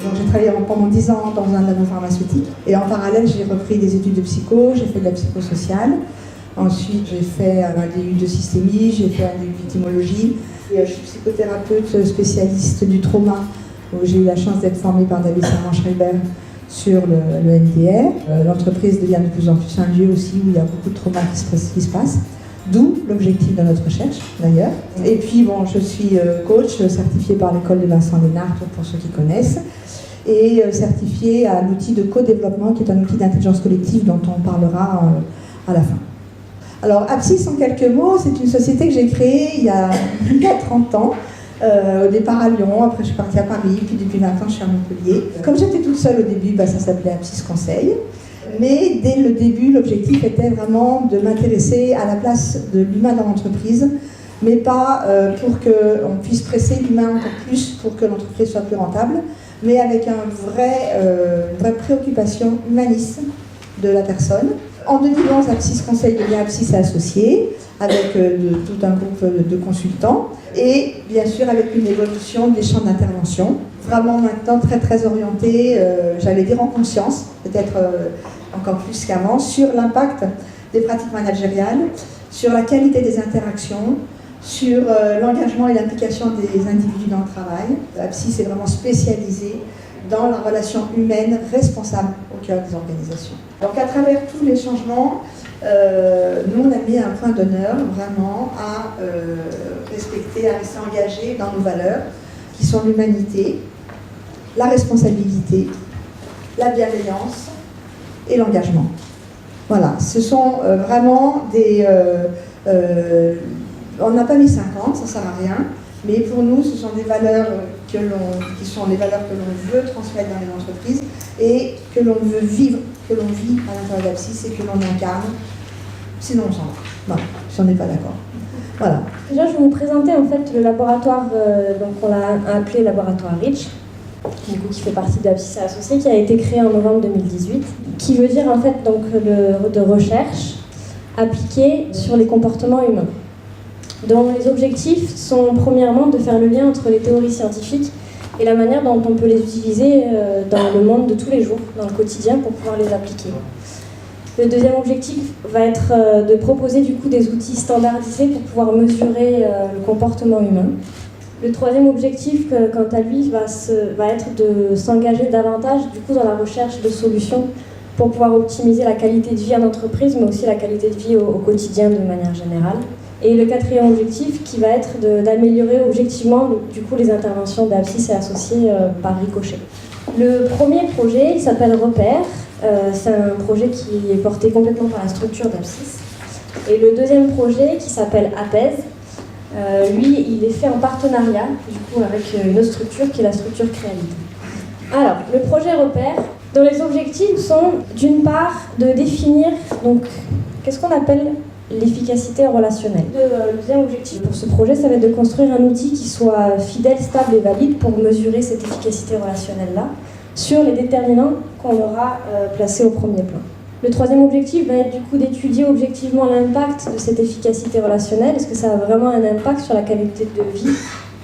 Donc j'ai travaillé pendant 10 ans dans un labo pharmaceutique et en parallèle j'ai repris des études de psycho, j'ai fait de la psychosociale. Ensuite j'ai fait un DU de systémie, j'ai fait un DU d'étymologie. Je suis psychothérapeute spécialiste du trauma où j'ai eu la chance d'être formée par David Servan-Schreiber sur le NDR. L'entreprise devient de plus en plus un lieu aussi où il y a beaucoup de trauma qui se passe. D'où l'objectif de notre recherche, d'ailleurs. Et puis, bon, je suis coach, certifiée par l'école de Vincent Lénart, pour ceux qui connaissent, et certifiée à l'outil de co-développement, qui est un outil d'intelligence collective dont on parlera à la fin. Alors, Apsis, en quelques mots, c'est une société que j'ai créée il y a 30 ans, au départ à Lyon, après je suis partie à Paris, puis depuis 20 ans je suis à Montpellier. Comme j'étais toute seule au début, ça s'appelait Apsis Conseil. Mais dès le début, l'objectif était vraiment de m'intéresser à la place de l'humain dans l'entreprise, mais pas pour qu'on puisse presser l'humain encore plus pour que l'entreprise soit plus rentable, mais avec une vraie préoccupation humaniste de la personne. En 2011, Apsis Conseil devient Apsis et Associés, avec tout un groupe de consultants, et bien sûr avec une évolution des champs d'intervention, vraiment maintenant très orienté, j'allais dire en conscience, peut-être encore plus qu'avant, sur l'impact des pratiques managériales, sur la qualité des interactions, sur l'engagement et l'implication des individus dans le travail. Apsis est vraiment spécialisé dans la relation humaine responsable au cœur des organisations. Donc à travers tous les changements, nous on a mis un point d'honneur vraiment à respecter, à rester engagé dans nos valeurs, qui sont l'humanité, la responsabilité, la bienveillance et l'engagement. Voilà, ce sont vraiment des... on n'a pas mis 50, ça ne sert à rien, mais pour nous, ce sont des valeurs qui sont les valeurs que l'on veut transmettre dans les entreprises et que l'on veut vivre, que l'on vit à l'intérieur d'Apsis et que l'on incarne. Sinon, on s'en va. Voilà, si on n'est pas d'accord. Voilà. Déjà, je vais vous présenter en fait le laboratoire, donc on l'a appelé laboratoire REACH, qui fait partie de Apsis et Associés, qui a été créé en novembre 2018, qui veut dire en fait donc de recherche appliquée sur les comportements humains. dont les objectifs sont premièrement de faire le lien entre les théories scientifiques et la manière dont on peut les utiliser dans le monde de tous les jours, dans le quotidien, pour pouvoir les appliquer. Le deuxième objectif va être de proposer du coup des outils standardisés pour pouvoir mesurer le comportement humain. Le troisième objectif, quant à lui, va être de s'engager davantage du coup dans la recherche de solutions pour pouvoir optimiser la qualité de vie en entreprise, mais aussi la qualité de vie au quotidien de manière générale. Et le quatrième objectif qui va être d'améliorer objectivement du coup, les interventions d'Apsis et Associés par ricochet. Le premier projet, il s'appelle Repère. C'est un projet qui est porté complètement par la structure d'Apsis. Et le deuxième projet, qui s'appelle Apaise, lui, il est fait en partenariat du coup, avec une autre structure qui est la structure Créalite. Alors, le projet Repère, dont les objectifs sont d'une part de définir donc, qu'est-ce qu'on appelle l'efficacité relationnelle. Le deuxième objectif pour ce projet, ça va être de construire un outil qui soit fidèle, stable et valide pour mesurer cette efficacité relationnelle-là sur les déterminants qu'on aura placés au premier plan. Le troisième objectif va être du coup d'étudier objectivement l'impact de cette efficacité relationnelle. Est-ce que ça a vraiment un impact sur la qualité de vie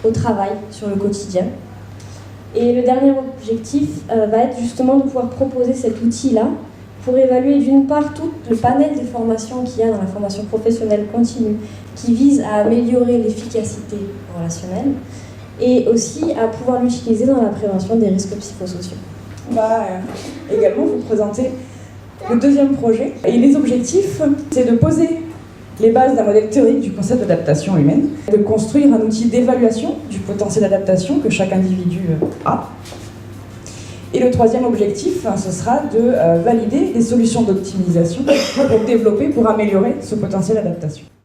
au travail, sur le quotidien? Et le dernier objectif va être justement de pouvoir proposer cet outil-là pour évaluer d'une part tout le panel des formations qu'il y a dans la formation professionnelle continue qui vise à améliorer l'efficacité relationnelle et aussi à pouvoir l'utiliser dans la prévention des risques psychosociaux. On va également vous présenter le deuxième projet. Et les objectifs, c'est de poser les bases d'un modèle théorique du concept d'adaptation humaine, de construire un outil d'évaluation du potentiel d'adaptation que chaque individu a. Et le troisième objectif, ce sera de valider des solutions d'optimisation pour développer, pour améliorer ce potentiel d'adaptation.